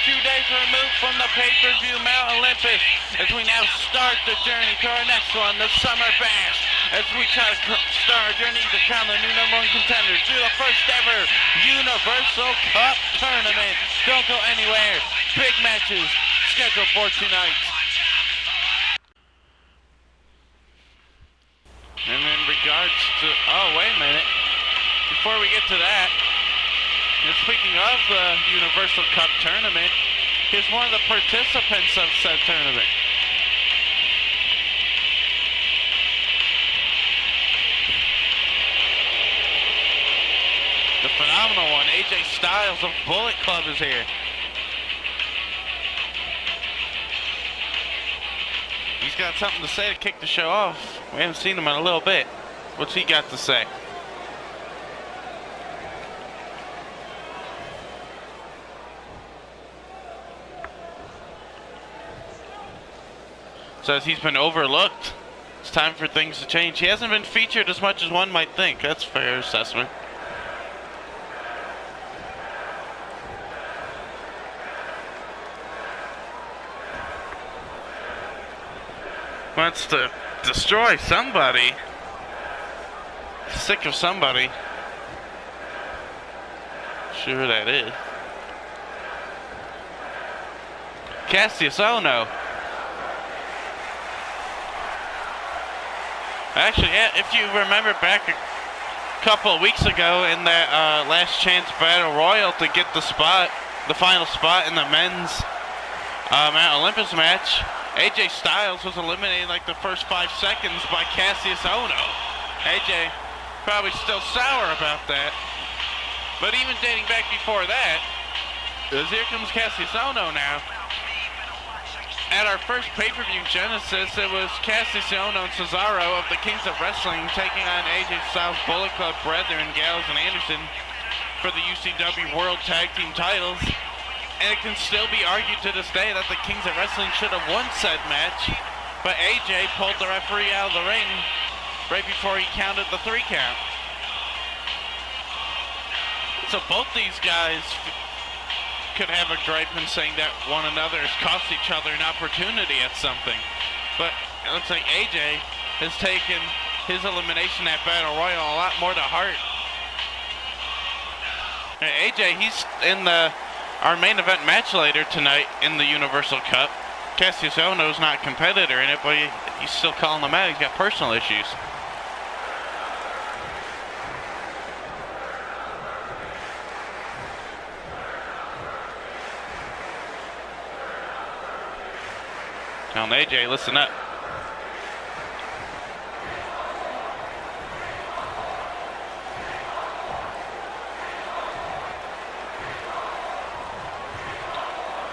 2 days removed from the pay-per-view Mount Olympus, as we now start the journey to our next one, the Summer Bash, as we try to start our journey to crown the new #1 contender to the first ever Universal Cup Tournament. Don't go anywhere. Big matches scheduled for tonight. And in regards to, oh wait a minute, before we get to that, and speaking of the Universal Cup Tournament, here's one of the participants of said tournament. The phenomenal one, AJ Styles of Bullet Club is here. He's got something to say to kick the show off. We haven't seen him in a little bit. What's he got to say? Says he's been overlooked. It's time for things to change. He hasn't been featured as much as one might think. That's a fair assessment. Wants to destroy somebody. Sick of somebody. Sure who that is. Cassius Ohno. Actually, yeah, if you remember back a couple of weeks ago in that last chance battle royal to get the spot, the final spot in the men's Mount Olympus match, AJ Styles was eliminated like the first 5 seconds by Cassius Ohno. AJ probably still sour about that. But even dating back before that, as here comes Cassius Ohno now. At our first pay-per-view Genesis, it was Cassius Ohno and Cesaro of the Kings of Wrestling taking on AJ Styles Bullet Club brethren, Gallows and Anderson, for the UCW World Tag Team titles. And it can still be argued to this day that the Kings of Wrestling should have won said match, but AJ pulled the referee out of the ring right before he counted the 3 count. So both these guys could have a gripe in saying that one another has cost each other an opportunity at something. But it looks like AJ has taken his elimination at Battle Royal a lot more to heart. And AJ, he's in our main event match later tonight in the Universal Cup. Cassius Ohno's not a competitor in it, but he's still calling him out. He's got personal issues. Telling AJ, listen up.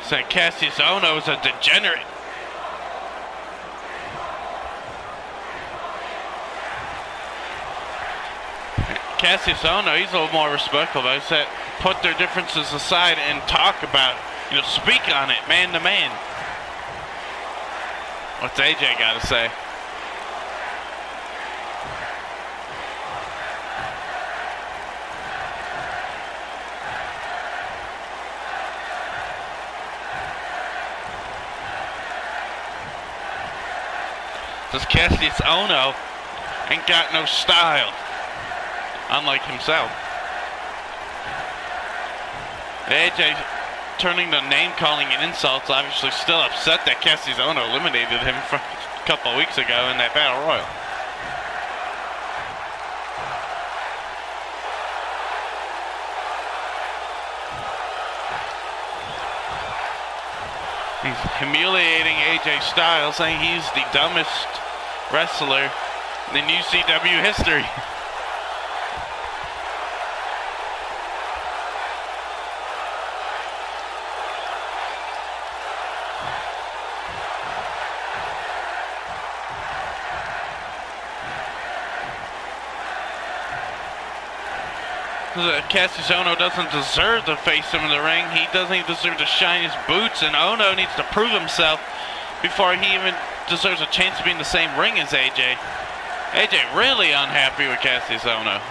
Said Cassius Ohno is a degenerate. Cassius Ohno, he's a little more respectful, but he said put their differences aside and talk about, speak on it, man to man. What's AJ got to say? Says Cassius Ohno ain't got no style, unlike himself. AJ turning to name calling and insults, obviously still upset that Cassius Ohno eliminated him a couple of weeks ago in that Battle Royal. He's humiliating AJ Styles, saying he's the dumbest wrestler in UCW history. Cassius Ohno doesn't deserve to face him in the ring. He doesn't even deserve to shine his boots, and Ohno needs to prove himself before he even deserves a chance to be in the same ring as AJ. AJ really unhappy with Cassius Ohno.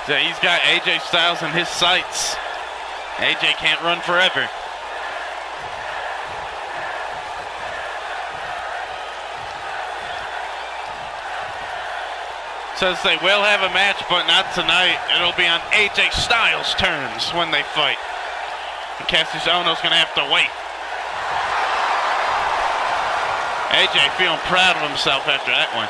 So he's got AJ Styles in his sights. AJ can't run forever. Says they will have a match, but not tonight. It'll be on AJ Styles' terms when they fight. And Cassius Ohno's gonna have to wait. AJ feeling proud of himself after that one.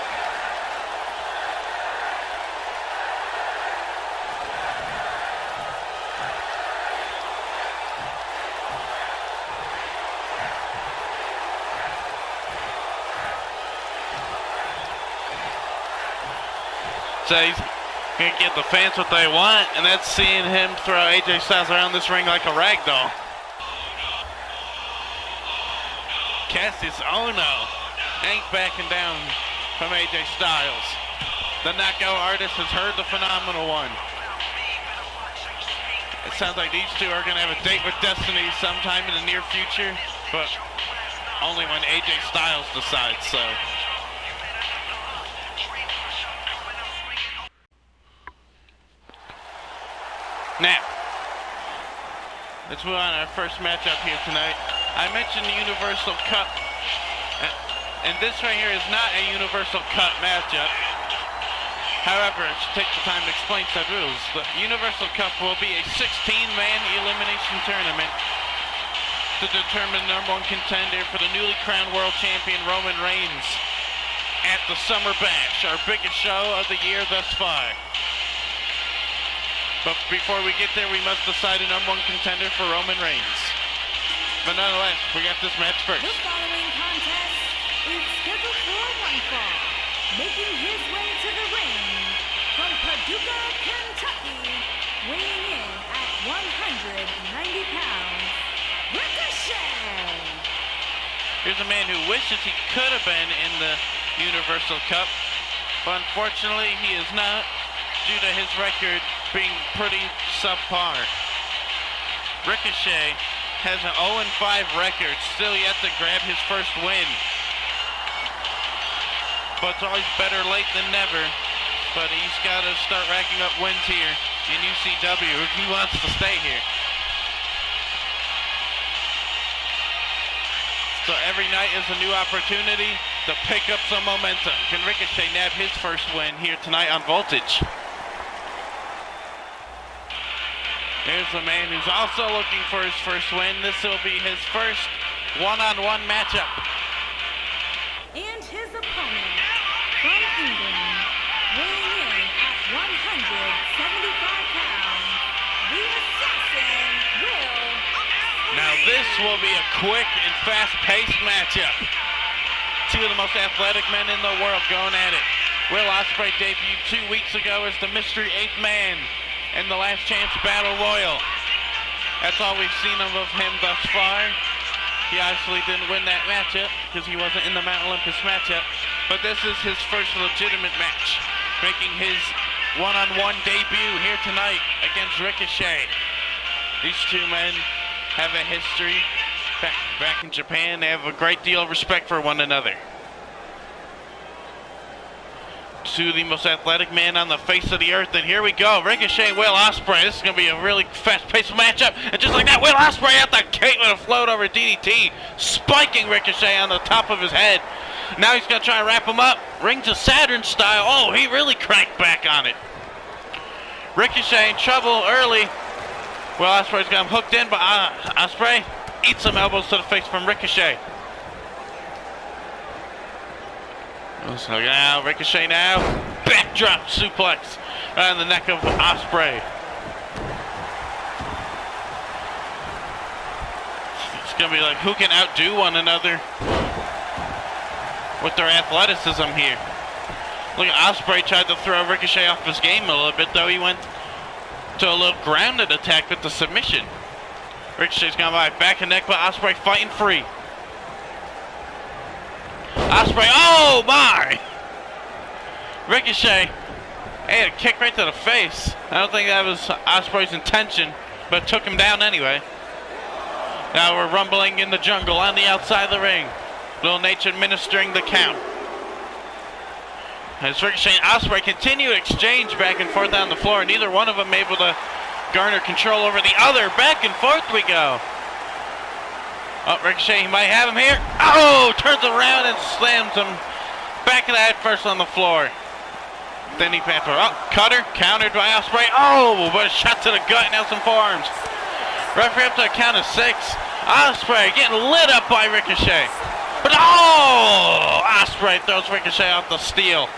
So he's gonna give the fans what they want, and that's seeing him throw AJ Styles around this ring like a rag doll. Cassius Ohno ain't backing down from AJ Styles. The knockout artist has heard the phenomenal one. It sounds like these two are gonna have a date with Destiny sometime in the near future, but only when AJ Styles decides so. Now, let's move on to our first matchup here tonight. I mentioned the Universal Cup, and this right here is not a Universal Cup matchup. However, I should take the time to explain some rules. The Universal Cup will be a 16-man elimination tournament to determine the #1 contender for the newly crowned world champion Roman Reigns at the Summer Bash, our biggest show of the year thus far. But before we get there, we must decide a #1 contender for Roman Reigns. But nonetheless, we got this match first. The following contest is scheduled for one fall. Making his way to the ring from Paducah, Kentucky, weighing in at 190 pounds, Ricochet. Here's a man who wishes he could have been in the Universal Cup, but unfortunately he is not, due to his record being pretty subpar. Ricochet has an 0-5 record, still yet to grab his first win. But it's always better late than never. But he's got to start racking up wins here in UCW if he wants to stay here. So every night is a new opportunity to pick up some momentum. Can Ricochet nab his first win here tonight on Voltage? Here's a man who's also looking for his first win. This will be his first one-on-one matchup. And his opponent from England, weighing in at 175 pounds, the Assassin, Will Ospreay. Now this will be a quick and fast-paced matchup. Two of the most athletic men in the world going at it. Will Ospreay debuted 2 weeks ago as the Mystery 8th Man in the Last Chance Battle Royal. That's all we've seen of him thus far. He obviously didn't win that matchup because he wasn't in the Mount Olympus matchup. But this is his first legitimate match, making his one-on-one debut here tonight against Ricochet. These two men have a history back in Japan. They have a great deal of respect for one another. Two of the most athletic men on the face of the earth, and here we go. Ricochet and Will Ospreay. This is going to be a really fast-paced matchup, and just like that, Will Ospreay out the gate with a float over DDT, spiking Ricochet on the top of his head. Now he's going to try and wrap him up. Rings of Saturn style. Oh, he really cranked back on it. Ricochet in trouble early. Will Ospreay's got him hooked in, but Ospreay eats some elbows to the face from Ricochet. So now, Ricochet now, backdrop suplex on the neck of Ospreay. It's gonna be like, who can outdo one another with their athleticism here? Look, Ospreay tried to throw Ricochet off his game a little bit, though he went to a little grounded attack with the submission. Ricochet's gone by back and neck, but Ospreay fighting free. Ospreay, oh my! Ricochet, hey, a kick right to the face. I don't think that was Ospreay's intention, but it took him down anyway. Now we're rumbling in the jungle on the outside of the ring. Little Nature administering the count. As Ricochet and Ospreay continue to exchange back and forth on the floor, neither one of them able to garner control over the other. Back and forth we go. Oh, Ricochet, he might have him here. Oh, turns around and slams him back of the head first on the floor. Then he Panther. Oh, cutter, countered by Ospreay. Oh, but a shot to the gut, now some forearms. Referee up to a count of 6. Ospreay getting lit up by Ricochet. But oh, Ospreay throws Ricochet off the steel.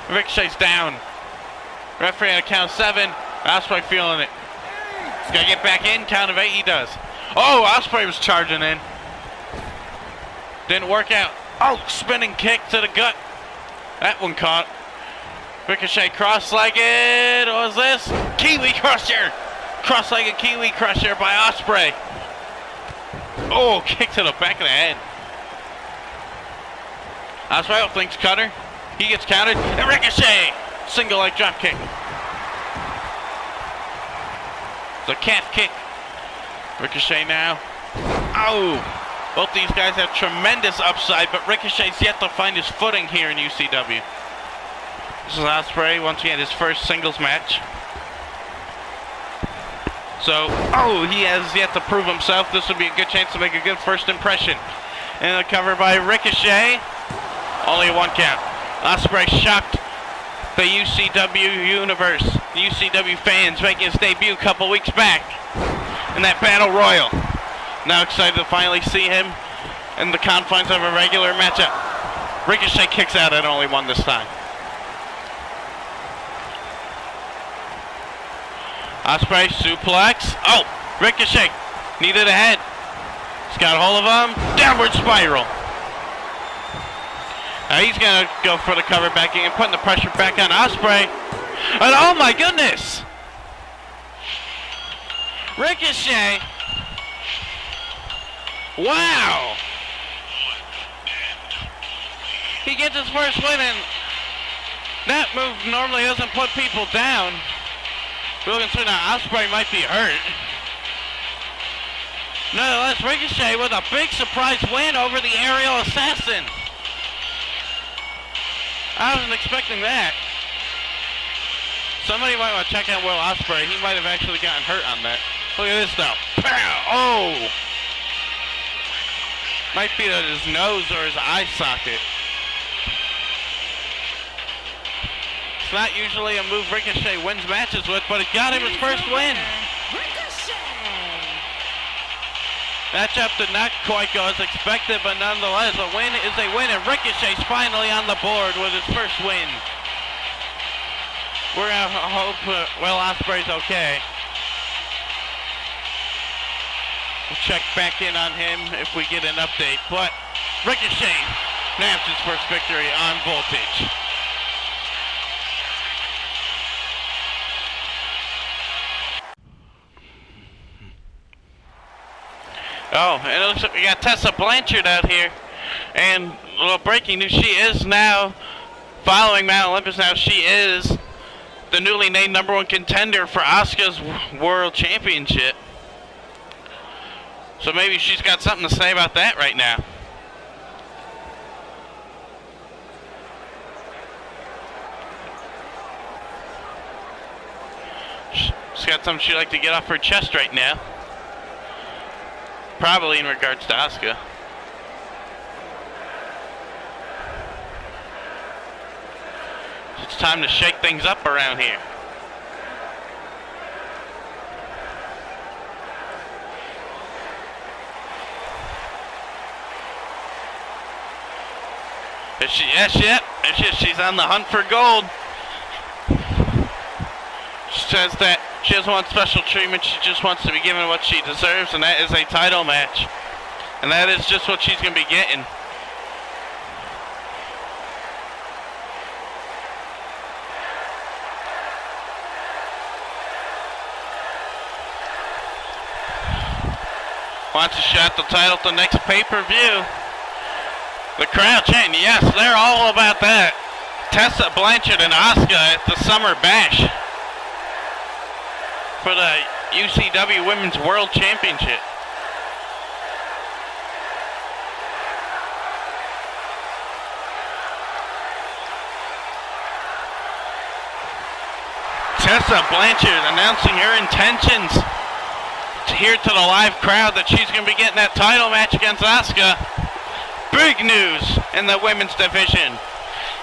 Ricochet's down. Referee at a count of 7. Ospreay feeling it. He's got to get back in. Count of 8, he does. Oh, Ospreay was charging in. Didn't work out. Oh, spinning kick to the gut. That one caught. Ricochet cross-legged. What was this? Kiwi Crusher. Cross-legged Kiwi Crusher by Ospreay. Oh, kick to the back of the head. Ospreay thinks cutter. He gets counted. And Ricochet. Single leg drop kick. The calf kick. Ricochet now. Oh! Both these guys have tremendous upside, but Ricochet's yet to find his footing here in UCW. This is Ospreay, once again, his first singles match. So, oh, he has yet to prove himself. This would be a good chance to make a good first impression. And a cover by Ricochet. Only a 1 count. Ospreay shocked the UCW universe, the UCW fans, making his debut a couple weeks back in that Battle Royal. Now excited to finally see him in the confines of a regular matchup. Ricochet kicks out at only 1 this time. Ospreay suplex. Oh, Ricochet needed a head. He's got a hold of him. Downward spiral. Now he's going to go for the cover back in and putting the pressure back on Ospreay. And oh my goodness! Ricochet. Wow! He gets his first win, and that move normally doesn't put people down. We're looking through now, Ospreay might be hurt. Nonetheless, Ricochet with a big surprise win over the aerial assassin. I wasn't expecting that. Somebody might want to check out Will Ospreay. He might have actually gotten hurt on that. Look at this though. Pow! Oh! Might be at his nose or his eye socket. It's not usually a move Ricochet wins matches with, but it got him his first win. Matchup did not quite go as expected, but nonetheless, a win is a win, and Ricochet's finally on the board with his first win. We're going to hope Will Ospreay's okay. We'll check back in on him if we get an update, but Ricochet naps his first victory on Voltage. Oh, and it looks like we got Tessa Blanchard out here. And a little breaking news, she is now, following Mount Olympus now, she is the newly named #1 contender for Asuka's World Championship. So maybe she's got something to say about that right now. She's got something she'd like to get off her chest right now. Probably in regards to Asuka. It's time to shake things up around here. She's on the hunt for gold. She says that she doesn't want special treatment, she just wants to be given what she deserves, and that is a title match. And that is just what she's going to be getting. Wants a shot the title at the next pay-per-view. The crowd chanting, yes, they're all about that. Tessa Blanchard and Asuka at the Summer Bash for the UCW Women's World Championship. Tessa Blanchard announcing her intentions here to the live crowd that she's going to be getting that title match against Asuka. Big news in the women's division.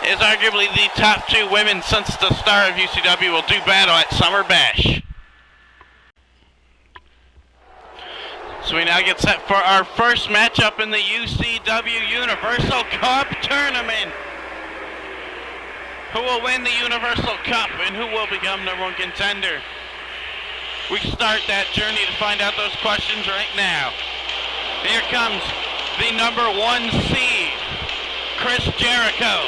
Is arguably the top two women since the start of UCW will do battle at Summer Bash. So we now get set for our first matchup in the UCW Universal Cup Tournament. Who will win the Universal Cup and who will become number one contender? We start that journey to find out those questions right now. Here comes the number one seed, Chris Jericho.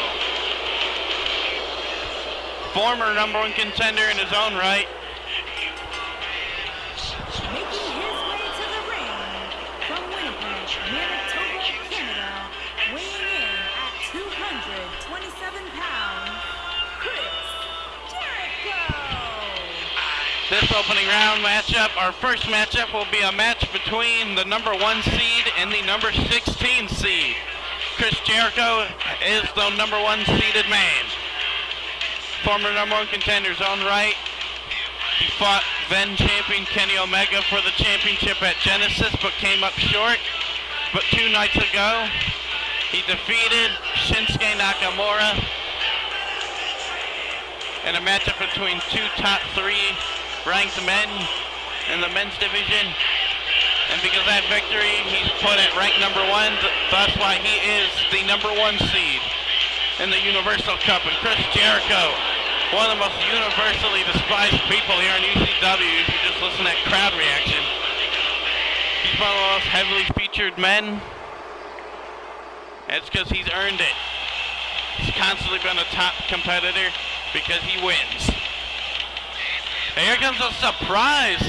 Former number one contender in his own right. Making his way to the ring from Winnipeg, Manitoba, Canada, weighing in at 227 pounds, Chris Jericho. This opening round matchup, our first matchup, will be a match between the number one seed and the number 16 seed. Chris Jericho is the number one seeded man. Former number one contender's own right. He fought then champion Kenny Omega for the championship at Genesis, but came up short. But 2 nights ago, he defeated Shinsuke Nakamura in a matchup between two top 3 ranked men in the men's division. And because of that victory, he's put at rank number 1. That's why he is the number 1 seed in the Universal Cup. And Chris Jericho, one of the most universally despised people here in UCW, if you just listen to that crowd reaction. He's one of the most heavily featured men. And it's because he's earned it. He's constantly been a top competitor because he wins. And here comes a surprise.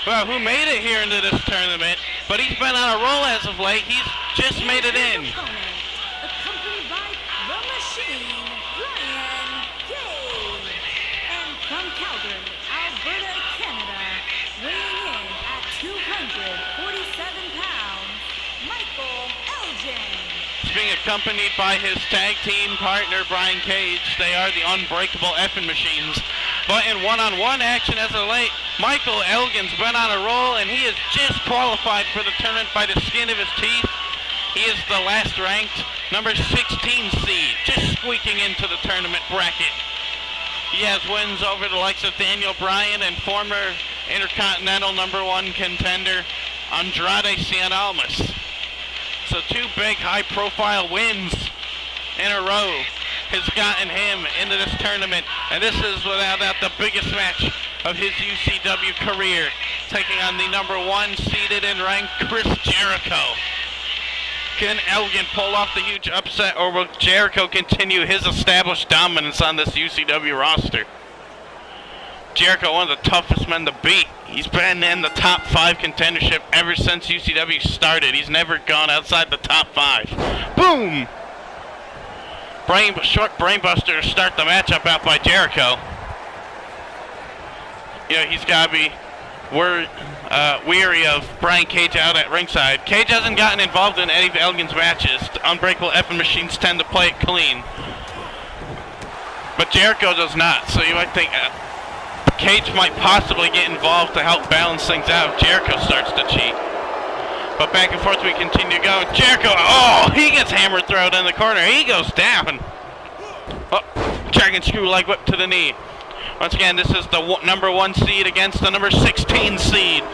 Well, who made it here into this tournament? But he's been on a roll as of late. He's just made it in. Accompanied by the Machine, Brian Cage. And from Calgary, Alberta, Canada, weighing in at 247 pounds, Michael Elgin. He's being accompanied by his tag team partner, Brian Cage. They are the Unbreakable Effing Machines. But in one-on-one action as of late, Michael Elgin's been on a roll, and he is just qualified for the tournament by the skin of his teeth. He is the last ranked number 16 seed, just squeaking into the tournament bracket. He has wins over the likes of Daniel Bryan and former Intercontinental number 1 contender Andrade Cien Almas. So 2 big high-profile wins in a row has gotten him into this tournament, and this is without doubt the biggest match of his UCW career, taking on the number 1 seeded and ranked Chris Jericho. Can Elgin pull off the huge upset, or will Jericho continue his established dominance on this UCW roster? Jericho, one of the toughest men to beat. He's been in the top 5 contendership ever since UCW started. He's never gone outside the top 5. Boom! Short brainbuster to start the matchup out by Jericho. You know, he's got to be weary of Brian Cage out at ringside. Cage hasn't gotten involved in any of Elgin's matches. The Unbreakable Effing Machines tend to play it clean. But Jericho does not, so you might think Cage might possibly get involved to help balance things out if Jericho starts to cheat. But back and forth we continue going. Jericho, oh, he gets hammer thrown in the corner. He goes down. Oh, dragon screw leg whip to the knee. Once again, this is the number 1 seed against the number 16 seed.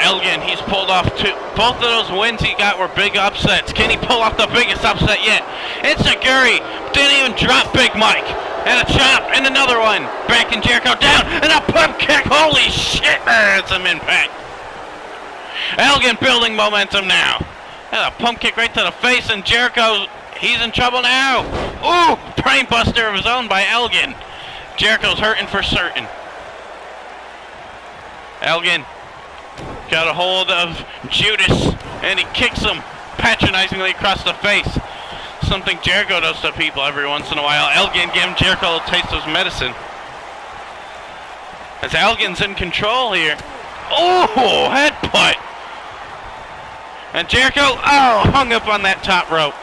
Elgin, he's pulled off both of those wins he got were big upsets. Can he pull off the biggest upset yet? Enziguri didn't even drop Big Mike. And a chop, and another one. Backing Jericho down, and a pump kick. Holy shit, there's some impact. Elgin building momentum now. And a pump kick right to the face, and Jericho, he's in trouble now. Ooh, brain buster of his own by Elgin. Jericho's hurting for certain. Elgin got a hold of Judas, and he kicks him patronizingly across the face. Something Jericho does to people every once in a while. Elgin giving Jericho a taste of his medicine. As Elgin's in control here. Oh, headbutt. And Jericho, oh, hung up on that top rope.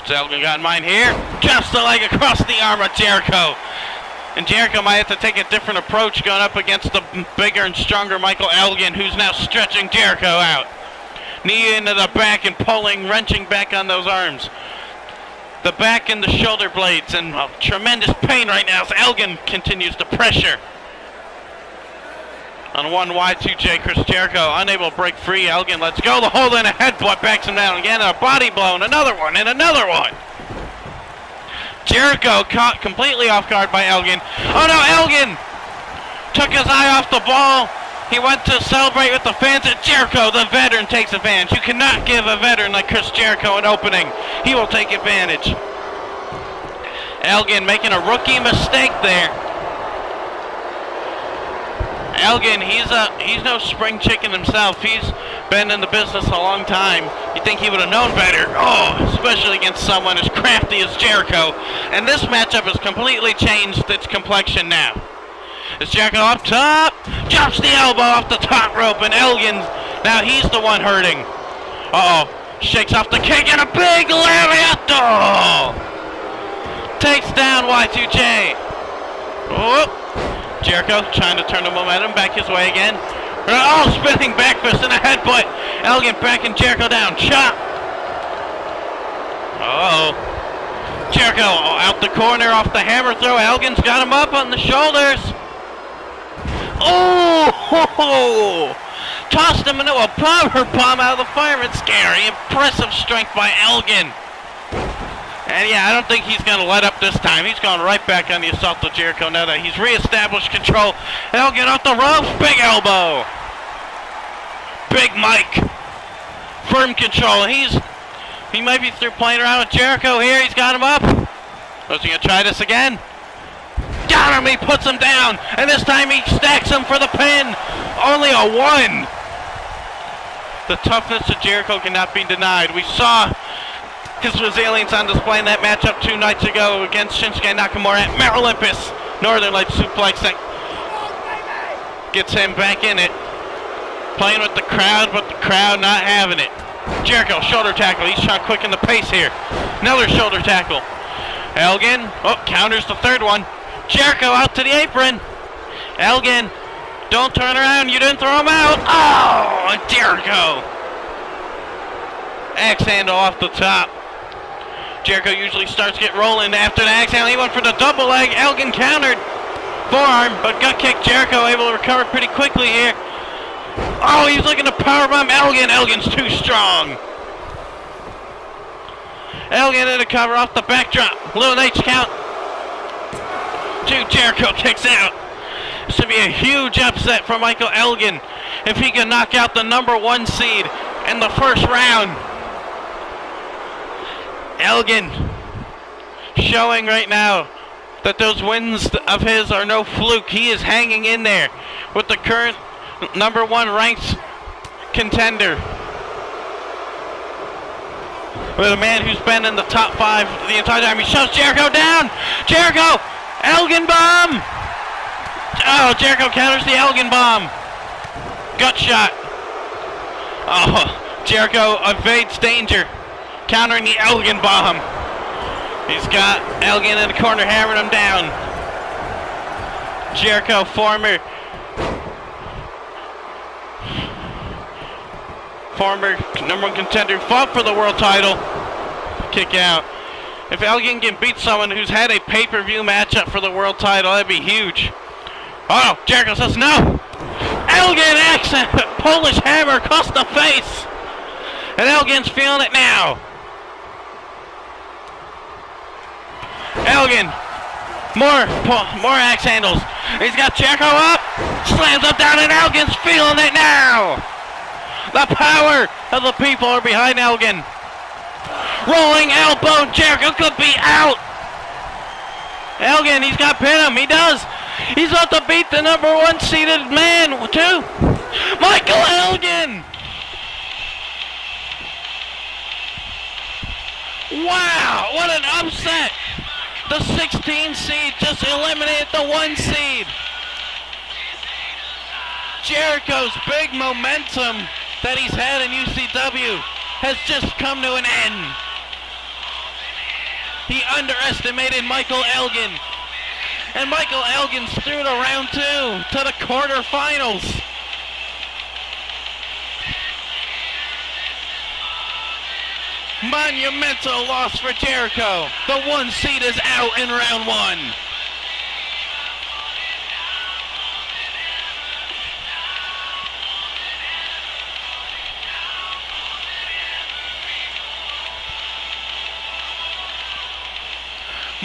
So Elgin got in mind here. Drops the leg across the arm of Jericho. And Jericho might have to take a different approach going up against the bigger and stronger Michael Elgin, who's now stretching Jericho out. Knee into the back and pulling, wrenching back on those arms. The back and the shoulder blades in tremendous pain right now as Elgin continues to pressure. On one Y2J, Chris Jericho unable to break free. Elgin lets go. The hold in a headbutt backs him down again. A body blow and another one and another one. Jericho caught completely off guard by Elgin. Oh no, Elgin took his eye off the ball. He went to celebrate with the fans, and Jericho, the veteran, takes advantage. You cannot give a veteran like Chris Jericho an opening. He will take advantage. Elgin making a rookie mistake there. Elgin, he's no spring chicken himself. He's been in the business a long time. You think he would have known better? Oh, especially against someone as crafty as Jericho. And this matchup has completely changed its complexion now. As Jericho up top, drops the elbow off the top rope, and Elgin, now he's the one hurting. Uh-oh, shakes off the kick, and a big lariat! Oh! Takes down Y2J. Oh! Jericho trying to turn the momentum back his way again. Oh, spinning back fist and a headbutt. Elgin backing Jericho down. Chop. Uh-oh. Jericho out the corner off the hammer throw. Elgin's got him up on the shoulders. Oh! Tossed him into a power bomb out of the fireman. Scary. Impressive strength by Elgin. And yeah, I don't think he's going to let up this time. He's going right back on the assault of Jericho now that he's reestablished control. Elgin off the ropes. Big elbow. Big Mike. Firm control. He might be through playing around with Jericho here. He's got him up. Was he going to try this again? Got him. He puts him down. And this time he stacks him for the pin. Only a 1. The toughness of Jericho cannot be denied. We saw his resilience on display in that matchup 2 nights ago against Shinsuke Nakamura at Mount Olympus. Northern Lights suplex that gets him back in it. Playing with the crowd, but the crowd not having it. Jericho, shoulder tackle. He's trying to quicken the pace here. Another shoulder tackle. Elgin, counters the third one. Jericho out to the apron. Elgin, don't turn around. You didn't throw him out. Oh, and Jericho. Axe handle off the top. Jericho usually starts get rolling after the axe handle. He went for the double leg. Elgin countered. Forearm, but gut kick. Jericho able to recover pretty quickly here. Oh, he's looking to powerbomb Elgin. Elgin's too strong. Elgin in the cover off the backdrop. Little H count. 2. Jericho kicks out. This should be a huge upset for Michael Elgin if he can knock out the #1 seed in the first round. Elgin showing right now that those wins of his are no fluke. He is hanging in there with the current #1 ranked contender. With a man who's been in the top 5 the entire time. He shoves Jericho down. Jericho, Elgin bomb. Oh, Jericho counters the Elgin bomb. Gut shot. Oh, Jericho evades danger. Countering the Elgin bomb. He's got Elgin in the corner hammering him down. Jericho, former #1 contender, fought for the world title. Kick out. If Elgin can beat someone who's had a pay-per-view matchup for the world title, that'd be huge. Oh, Jericho says no. Elgin accent, Polish hammer across the face. And Elgin's feeling it now. Elgin, more axe handles. He's got Jericho up, slams him down, and Elgin's feeling it now. The power of the people are behind Elgin. Rolling elbow, Jericho could be out. Elgin, he's got pin him, he does. He's about to beat the #1 seeded man, too. Michael Elgin. Wow, what an upset. The 16 seed just eliminated the 1 seed. Jericho's big momentum that he's had in UCW has just come to an end. He underestimated Michael Elgin. And Michael Elgin's through to round 2, to the quarterfinals. Monumental loss for Jericho. The 1 seed is out in round 1.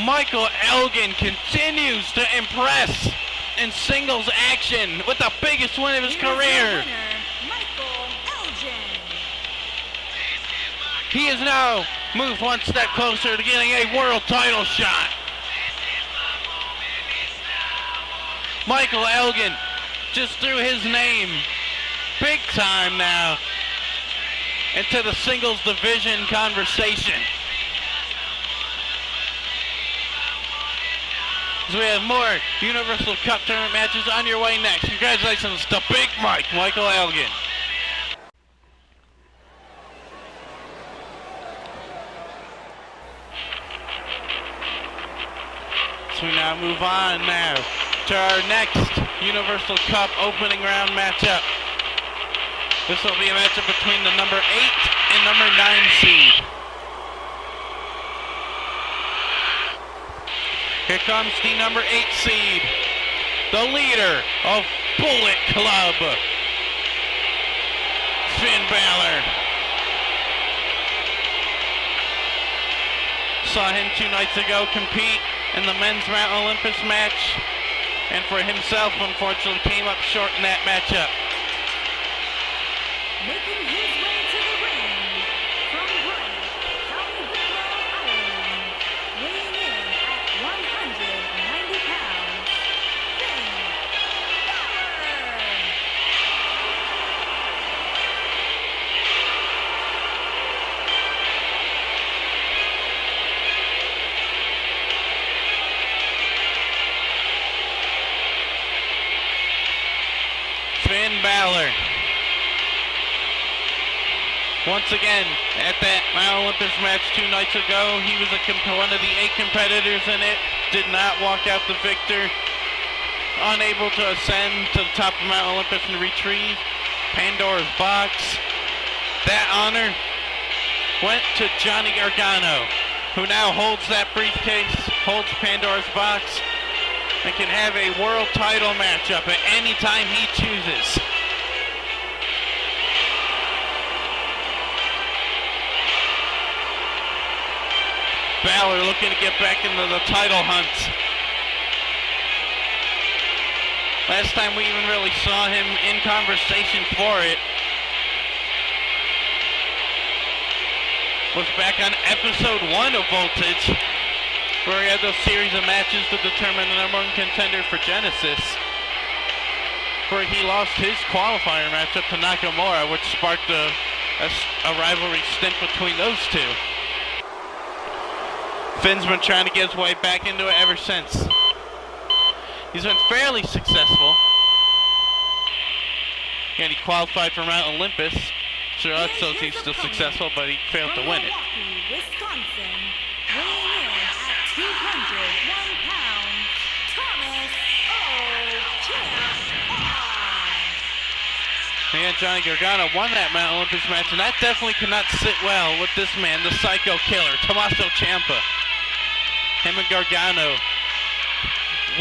Michael Elgin continues to impress in singles action with the biggest win of his career. Michael Elgin. He has now moved one step closer to getting a world title shot. Michael Elgin just threw his name big time now into the singles division conversation. So we have more Universal Cup Tournament matches on your way next. Congratulations to Big Mike, Michael Elgin. So we now move on now to our next Universal Cup opening round matchup. This will be a matchup between the number 8 and number 9 seed. Here comes the number 8 seed, the leader of Bullet Club, Finn Balor. Saw him 2 nights ago compete in the men's Mount Olympus match, and for himself, unfortunately, came up short in that matchup. Making his way to the ring from Bright, County Wicklow, Ireland, weighing in at 190 pounds, Finn Balor. Finn Balor. Once again, at that Mount Olympus match 2 nights ago, he was one of the 8 competitors in it, did not walk out the victor, unable to ascend to the top of Mount Olympus and retrieve Pandora's box. That honor went to Johnny Gargano, who now holds that briefcase, holds Pandora's box, and can have a world title matchup at any time he chooses. Balor looking to get back into the title hunt. Last time we even really saw him in conversation for it was back on episode 1 of Voltage, where he had those series of matches to determine the number 1 contender for Genesis, where he lost his qualifier matchup to Nakamura, which sparked a rivalry stint between those two. Finn's been trying to get his way back into it ever since. He's been fairly successful. Again, he qualified for Mount Olympus. Sure, that shows he's still successful, but he failed to win it. Wisconsin, weighing in at 201 pounds, Thomas Ciampa. And Johnny Gargano won that Mount Olympus match, and that definitely could not sit well with this man, the Psycho Killer, Tommaso Ciampa. Him and Gargano,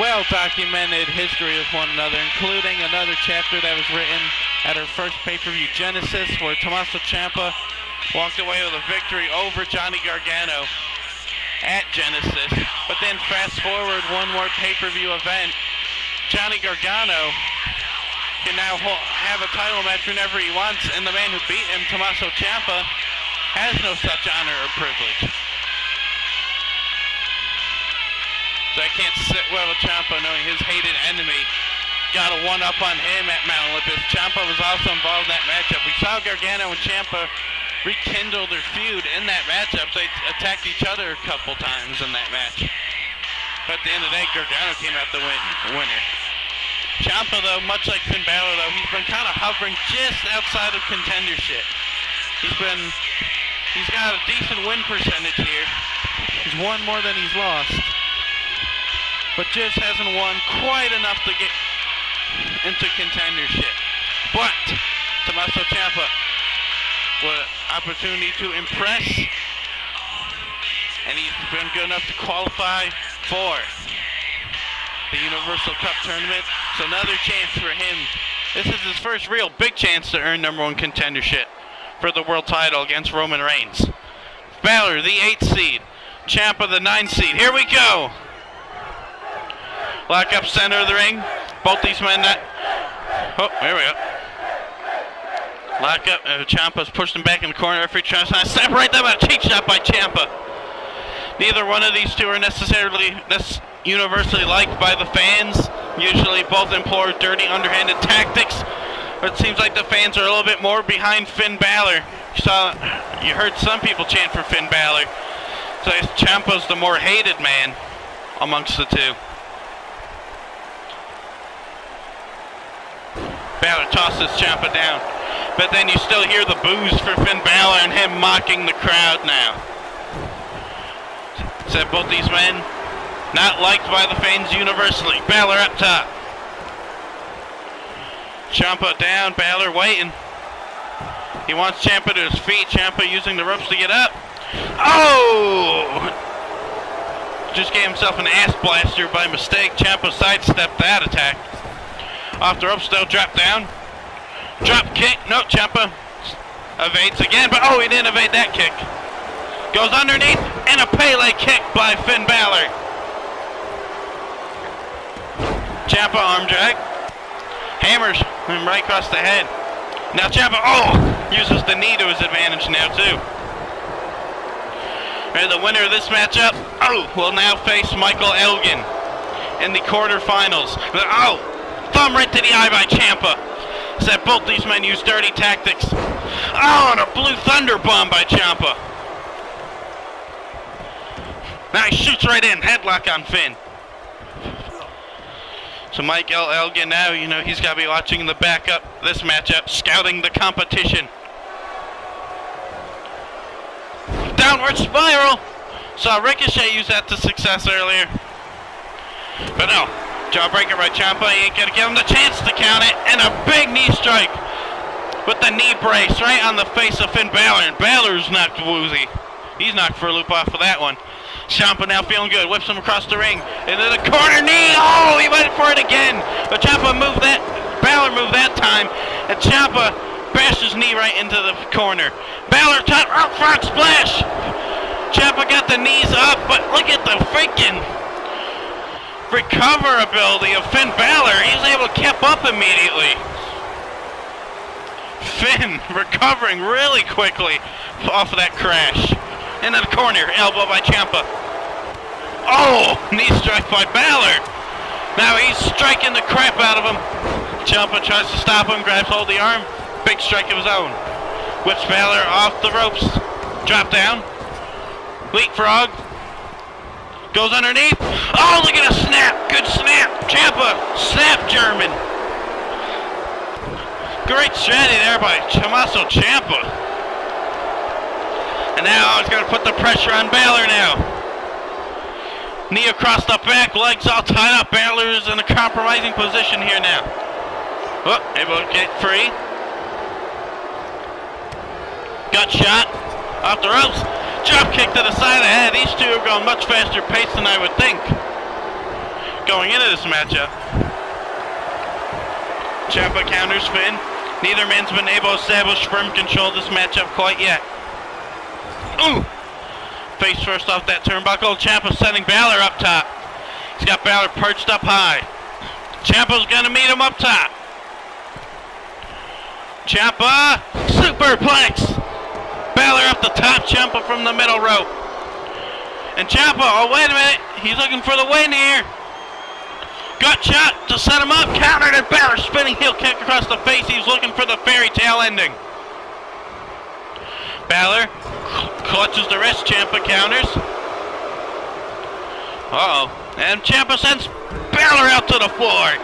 well-documented history with one another, including another chapter that was written at her first pay-per-view Genesis, where Tommaso Ciampa walked away with a victory over Johnny Gargano at Genesis. But then fast forward one more pay-per-view event, Johnny Gargano can now have a title match whenever he wants, and the man who beat him, Tommaso Ciampa, has no such honor or privilege. So I can't sit well with Ciampa knowing his hated enemy got a one-up on him at Mount Olympus. Ciampa was also involved in that matchup. We saw Gargano and Ciampa rekindle their feud in that matchup. They attacked each other a couple times in that match. But at the end of the day, Gargano came out the winner. Ciampa, though, much like Finn Balor, though, he's been kind of hovering just outside of contendership. He's got a decent win percentage here. He's won more than he's lost. But just hasn't won quite enough to get into contendership. But Tommaso Ciampa with an opportunity to impress. And he's been good enough to qualify for the Universal Cup tournament. So another chance for him. This is his first real big chance to earn #1 contendership for the world title against Roman Reigns. Balor, the 8th seed. Ciampa, the 9th seed. Here we go. Lock up center of the ring. Both these men oh, here we go. Lock up. Ciampa's pushed him back in the corner. Referee tries to separate them. A cheap shot by Ciampa. Neither one of these two are necessarily universally liked by the fans. Usually both employ dirty, underhanded tactics. But it seems like the fans are a little bit more behind Finn Balor. You heard some people chant for Finn Balor. So Ciampa's the more hated man amongst the two. Balor tosses Ciampa down. But then you still hear the boos for Finn Balor and him mocking the crowd now. Said both these men not liked by the fans universally. Balor up top. Ciampa down, Balor waiting. He wants Ciampa to his feet. Ciampa using the ropes to get up. Oh! Just gave himself an ass blaster by mistake. Ciampa sidestepped that attack. Off the ropes, still drop down. Drop kick. No, Ciampa evades again, but oh, he didn't evade that kick. Goes underneath, and a Pele kick by Finn Balor. Ciampa arm drag. Hammers him right across the head. Now Ciampa, uses the knee to his advantage now too. And the winner of this matchup, will now face Michael Elgin in the quarterfinals. Thumb right to the eye by Ciampa. Said both these men use dirty tactics. And a blue thunder bomb by Ciampa. Now he shoots right in, headlock on Finn. So Michael Elgin now, he's got to be watching the backup, this matchup, scouting the competition. Downward spiral. Saw Ricochet use that to success earlier. But no, jawbreaker by Ciampa. He ain't going to give him the chance to count it. And a big knee strike with the knee brace right on the face of Finn Balor. And Balor's knocked woozy. He's knocked for a loop off of that one. Ciampa now feeling good, whips him across the ring, into the corner knee, he went for it again, but Ciampa moved that, Balor moved that time, and Ciampa bashed his knee right into the corner. Balor top rope front splash, Ciampa got the knees up, but look at the freaking recoverability of Finn Balor. He's able to keep up immediately. Finn recovering really quickly off of that crash. Into the corner, elbow by Ciampa. Knee strike by Balor. Now he's striking the crap out of him. Ciampa tries to stop him, grabs hold of the arm. Big strike of his own. Whips Balor off the ropes. Drop down. Leapfrog. Goes underneath. Look at a snap. Good snap. Ciampa, snap German. Great strategy there by Tommaso Ciampa. And now he's going to put the pressure on Balor now. Knee across the back, legs all tied up. Balor's in a compromising position here now. Able to get free. Gut shot. Off the ropes. Drop kick to the side of the head. These two are going much faster pace than I would think going into this matchup. Ciampa counters Finn. Neither man's been able to establish firm control of this matchup quite yet. Face first off that turnbuckle. Ciampa setting Balor up top. He's got Balor perched up high. Ciampa's gonna meet him up top. Ciampa superplex. Balor up the top. Ciampa from the middle rope. And Ciampa, wait a minute. He's looking for the win here. Gut shot to set him up. Countered and Balor spinning heel kick across the face. He's looking for the fairy tale ending. Balor clutches the wrist, Ciampa counters. And Ciampa sends Balor out to the floor.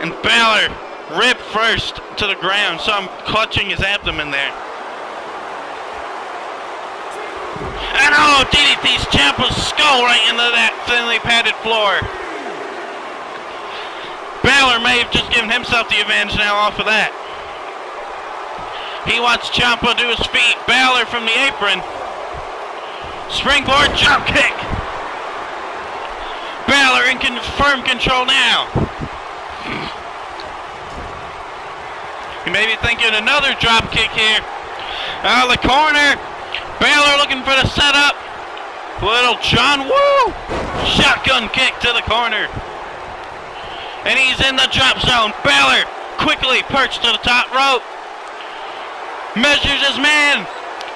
And Balor rib first to the ground, so I'm clutching his abdomen there. And oh, DDT's Ciampa's skull right into that thinly padded floor. Balor may have just given himself the advantage now off of that. He wants Ciampa to his feet. Balor from the apron. Springboard jump kick. Balor in firm control now. You may be thinking another drop kick here. Out of the corner. Balor looking for the setup. Little John Woo. Shotgun kick to the corner. And he's in the drop zone. Balor quickly perched to the top rope. Measures his man.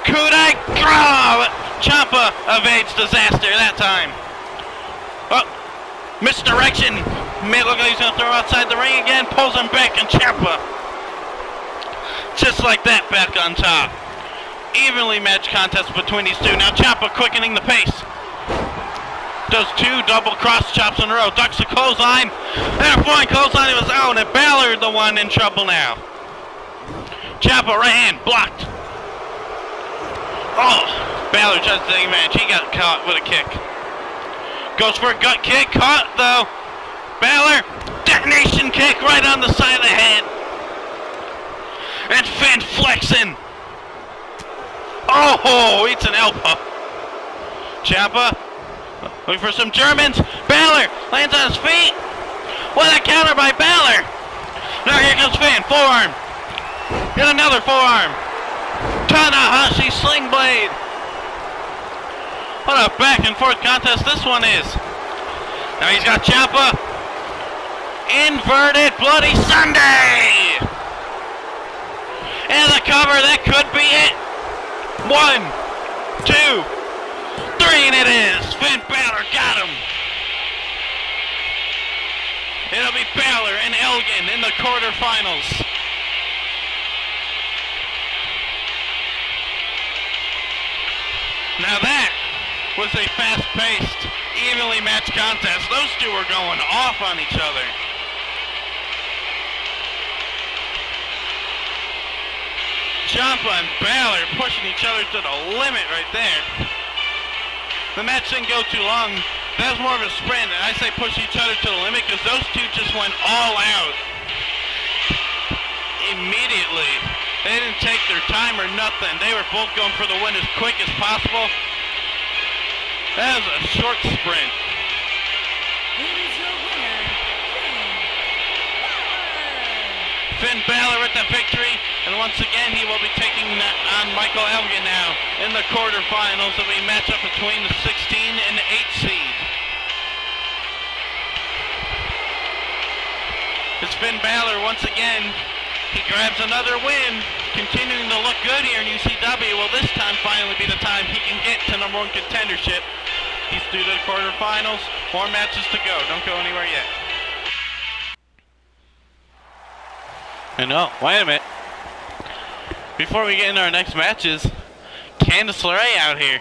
Coup de grace. Ciampa evades disaster that time. Oh, misdirection. May look like he's going to throw outside the ring again. Pulls him back, and Ciampa, just like that, back on top. Evenly matched contest between these two. Now Ciampa quickening the pace. Does two double cross chops in a row. Ducks a clothesline. And a flying clothesline of his own. And Balor the one in trouble now. Ciampa right hand blocked. Oh, Balor just taking advantage. He got caught with a kick. Goes for a gut kick. Caught though. Balor, detonation kick right on the side of the head. And Finn flexing. Oh, eats an elbow. Ciampa looking for some Germans. Balor lands on his feet. What a counter by Balor. Now here comes Finn. Forearm. Get another forearm. Tanahashi sling blade. What a back and forth contest this one is. Now he's got Ciampa. Inverted Bloody Sunday. And the cover. That could be it. 1, 2, 3, and it is. Finn Balor got him. It'll be Balor and Elgin in the quarterfinals. Now that was a fast-paced, evenly matched contest. Those two were going off on each other. Ciampa and Balor pushing each other to the limit right there. The match didn't go too long. That was more of a sprint, and I say push each other to the limit because those two just went all out. Immediately. They didn't take their time or nothing. They were both going for the win as quick as possible. That was a short sprint. Here is your winner, Finn Balor with the victory, and once again he will be taking on Michael Elgin now in the quarterfinals. It'll be a matchup between the 16 and the 8 seed. It's Finn Balor once again. He grabs another win, continuing to look good here in UCW. Will this time finally be the time he can get to #1 contendership? He's through to the quarterfinals. More matches to go. Don't go anywhere yet. And oh, wait a minute. Before we get into our next matches, Candice LeRae out here.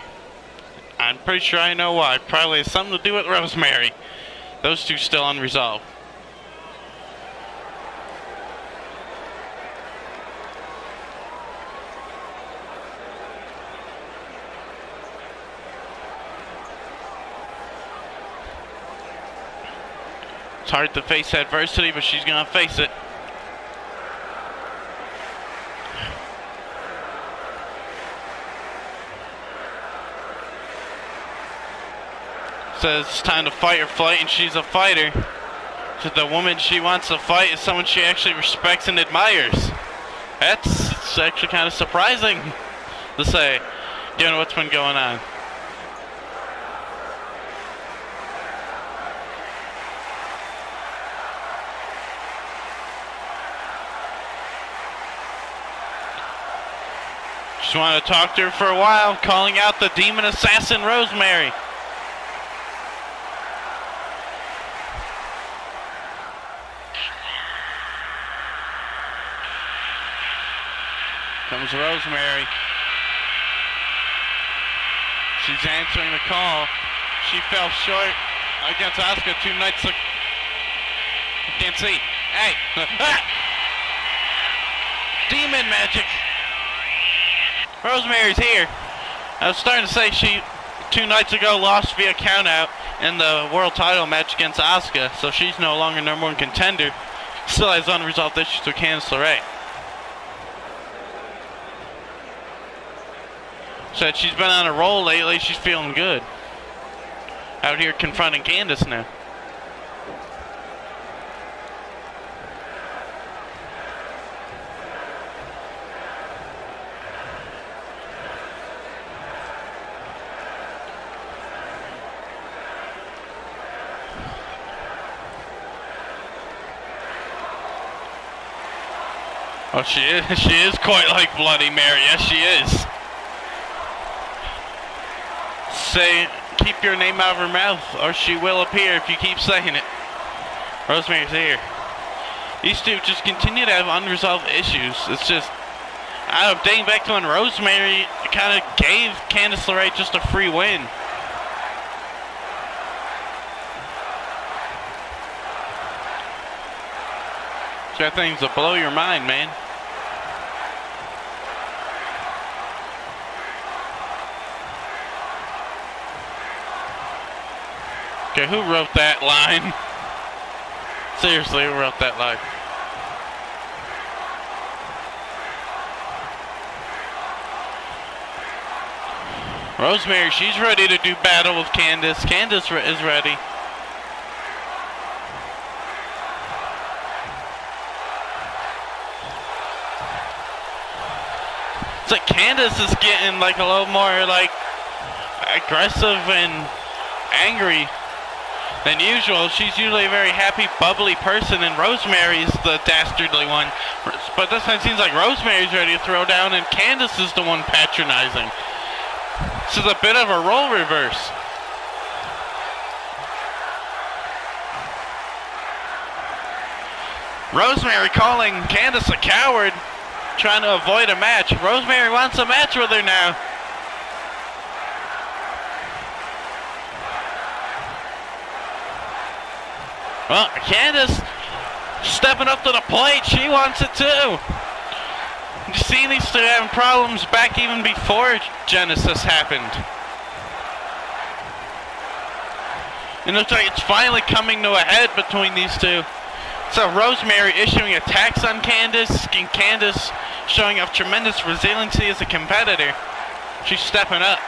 I'm pretty sure I know why. Probably has something to do with Rosemary. Those two still unresolved. It's hard to face adversity, but she's gonna face it. Says it's time to fight or flight, and she's a fighter. So the woman she wants to fight is someone she actually respects and admires. That's actually kind of surprising to say, given what's been going on. Just wanted to talk to her for a while, calling out the demon assassin Rosemary. Comes Rosemary. She's answering the call. She fell short against Asuka 2 nights ago. I can't see. Hey! Demon magic. Rosemary's here. I was starting to say she 2 nights ago lost via countout in the world title match against Asuka, so she's no longer #1 contender. Still has unresolved issues with Candice LeRae. Said she's been on a roll lately, she's feeling good. Out here confronting Candice now. Oh, she is quite like Bloody Mary. Yes, she is. Say, keep your name out of her mouth, or she will appear if you keep saying it. Rosemary's here. These two just continue to have unresolved issues. It's just, I don't know, dating back to when Rosemary kind of gave Candice LeRae just a free win. So that thing's to blow your mind, man. Okay, who wrote that line? Seriously, who wrote that line? Rosemary, she's ready to do battle with Candice. Candice is ready. It's like Candice is getting like a little more like aggressive and angry than usual. She's usually a very happy, bubbly person, and Rosemary's the dastardly one. But this time it seems like Rosemary's ready to throw down, and Candice is the one patronizing. This is a bit of a role reverse. Rosemary calling Candice a coward, trying to avoid a match. Rosemary wants a match with her now. Well, Candice stepping up to the plate. She wants it too. You see, these two having problems back even before Genesis happened. It looks like it's finally coming to a head between these two. So Rosemary issuing attacks on Candice, and Candice showing off tremendous resiliency as a competitor. She's stepping up.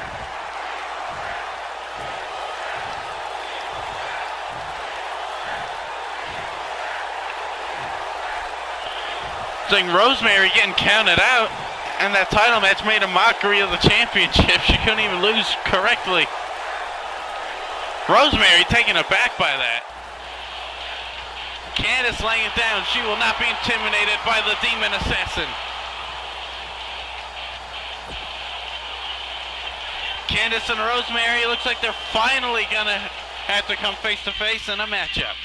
Seeing Rosemary getting counted out, and that title match made a mockery of the championship. She couldn't even lose correctly. Rosemary taken aback by that. Candice laying it down. She will not be intimidated by the Demon Assassin. Candice and Rosemary looks like they're finally gonna have to come face to face in a matchup.